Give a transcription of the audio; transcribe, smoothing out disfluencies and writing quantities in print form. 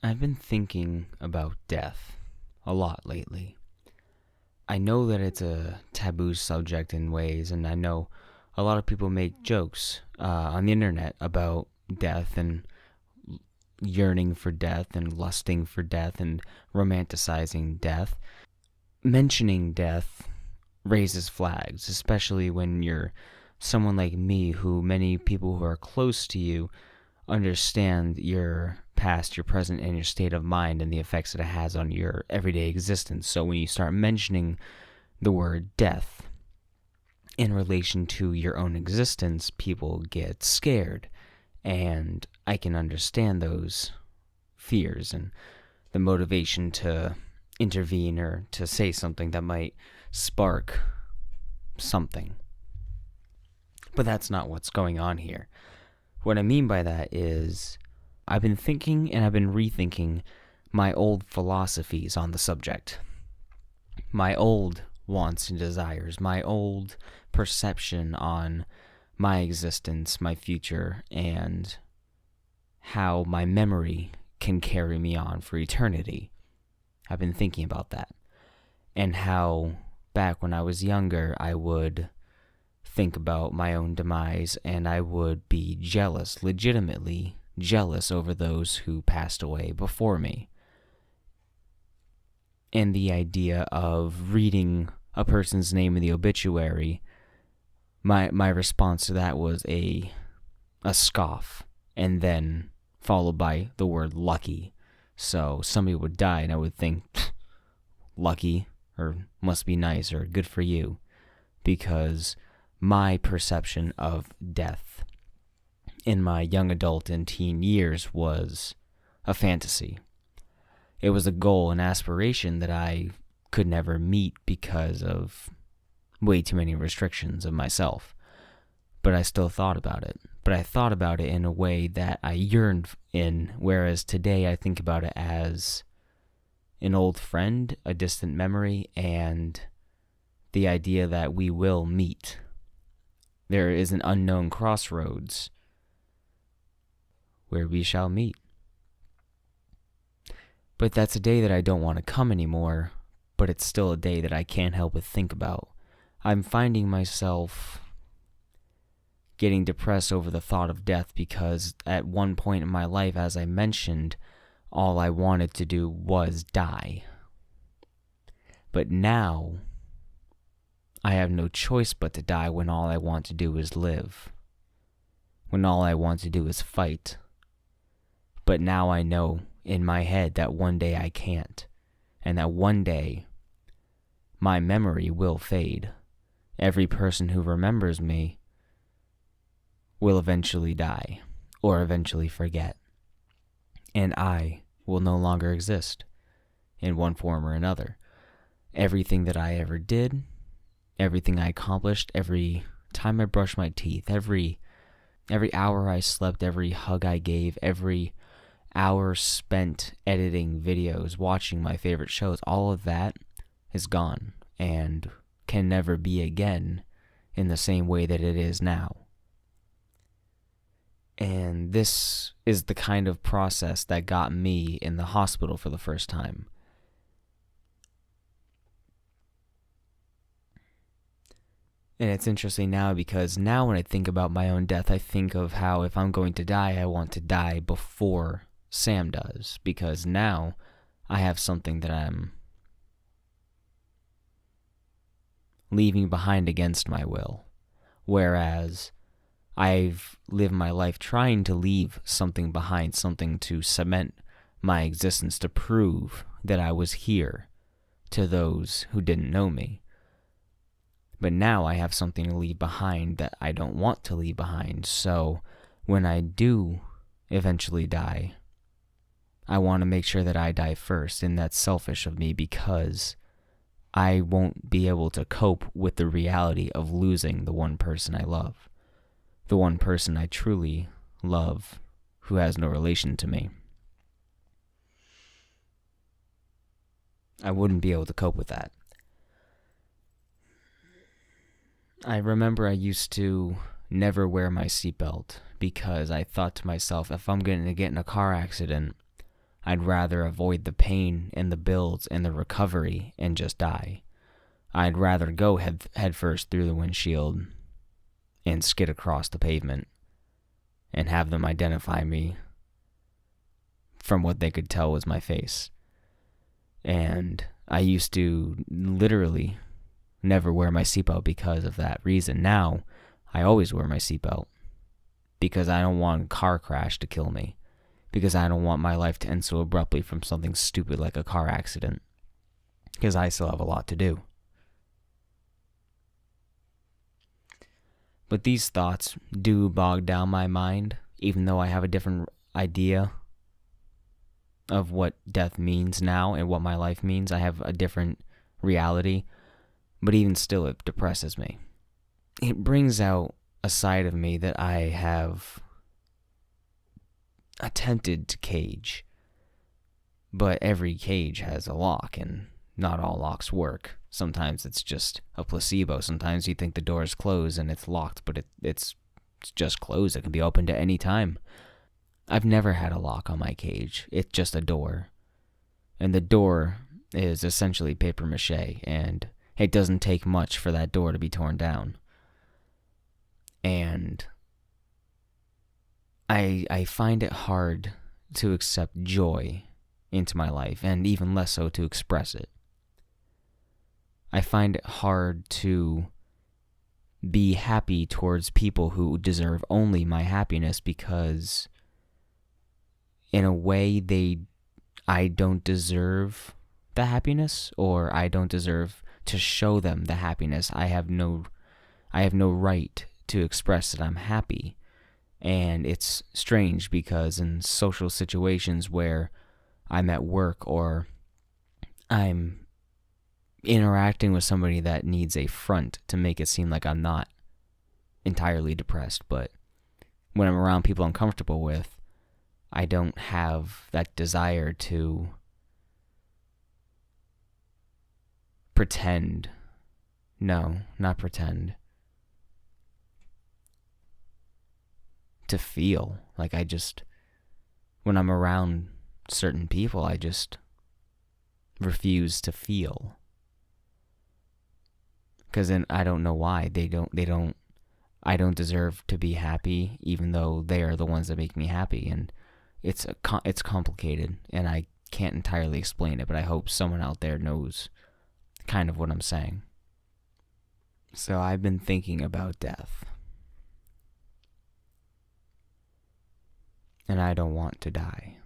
I've been thinking about death a lot lately. I know that it's a taboo subject in ways, and I know a lot of people make jokes on the internet about death and yearning for death and lusting for death and romanticizing death. Mentioning death raises flags, especially when you're someone like me, who many people who are close to you understand your past, your present, and your state of mind and the effects that it has on your everyday existence. So when you start mentioning the word death in relation to your own existence, people get scared. And I can understand those fears and the motivation to intervene or to say something that might spark something. But that's not what's going on here. What I mean by that is I've been thinking and I've been rethinking my old philosophies on the subject. My old wants and desires, my old perception on my existence, my future, and how my memory can carry me on for eternity. I've been thinking about that. And how back when I was younger, I would think about my own demise, and I would be jealous, legitimately jealous over those who passed away before me. And the idea of reading a person's name in the obituary, my response to that was a scoff, and then followed by the word lucky. So somebody would die, and I would think, lucky, or must be nice, or good for you, because my perception of death in my young adult and teen years was a fantasy. It was a goal and aspiration that I could never meet because of way too many restrictions of myself. But I still thought about it. But I thought about it in a way that I yearned in, whereas today I think about it as an old friend, a distant memory, and the idea that we will meet. There is an unknown crossroads where we shall meet. But that's a day that I don't want to come anymore, but it's still a day that I can't help but think about. I'm finding myself getting depressed over the thought of death because at one point in my life, as I mentioned, all I wanted to do was die. But now I have no choice but to die when all I want to do is live. When all I want to do is fight. But now I know in my head that one day I can't. And that one day my memory will fade. Every person who remembers me will eventually die or eventually forget. And I will no longer exist in one form or another. Everything that I ever did, everything I accomplished, every time I brushed my teeth, every hour I slept, every hug I gave, every hour spent editing videos, watching my favorite shows, all of that is gone and can never be again in the same way that it is now. And this is the kind of process that got me in the hospital for the first time. And it's interesting now because now when I think about my own death, I think of how if I'm going to die, I want to die before Sam does. Because now I have something that I'm leaving behind against my will. Whereas I've lived my life trying to leave something behind, something to cement my existence, to prove that I was here to those who didn't know me. But now I have something to leave behind that I don't want to leave behind. So when I do eventually die, I want to make sure that I die first. And that's selfish of me because I won't be able to cope with the reality of losing the one person I love. The one person I truly love who has no relation to me. I wouldn't be able to cope with that. I remember I used to never wear my seatbelt because I thought to myself, if I'm going to get in a car accident, I'd rather avoid the pain and the bills and the recovery and just die. I'd rather go head first through the windshield and skid across the pavement and have them identify me from what they could tell was my face. And I used to literally never wear my seatbelt because of that reason. Now, I always wear my seatbelt because I don't want a car crash to kill me, because I don't want my life to end so abruptly from something stupid like a car accident, because I still have a lot to do. But these thoughts do bog down my mind, even though I have a different idea of what death means now and what my life means. I have a different reality, but even still, it depresses me. It brings out a side of me that I have attempted to cage, but every cage has a lock, and not all locks work. Sometimes it's just a placebo. Sometimes you think the door is closed and it's locked, but it's just closed. It can be opened at any time. I've never had a lock on my cage. It's just a door. And the door is essentially paper mache, and it doesn't take much for that door to be torn down. And I find it hard to accept joy into my life, and even less so to express it. I find it hard to be happy towards people who deserve only my happiness, because in a way I don't deserve the happiness, or I don't deserve to show them the happiness. I have no right to express that I'm happy. And it's strange because in social situations where I'm at work or I'm interacting with somebody that needs a front to make it seem like I'm not entirely depressed, but when I'm around people I'm comfortable with, I don't have that desire to pretend. No, not pretend. To feel. Like when I'm around certain people, I just refuse to feel. Because then I don't know why. I don't deserve to be happy, even though they are the ones that make me happy. And it's complicated, and I can't entirely explain it, but I hope someone out there knows kind of what I'm saying. So I've been thinking about death. And I don't want to die.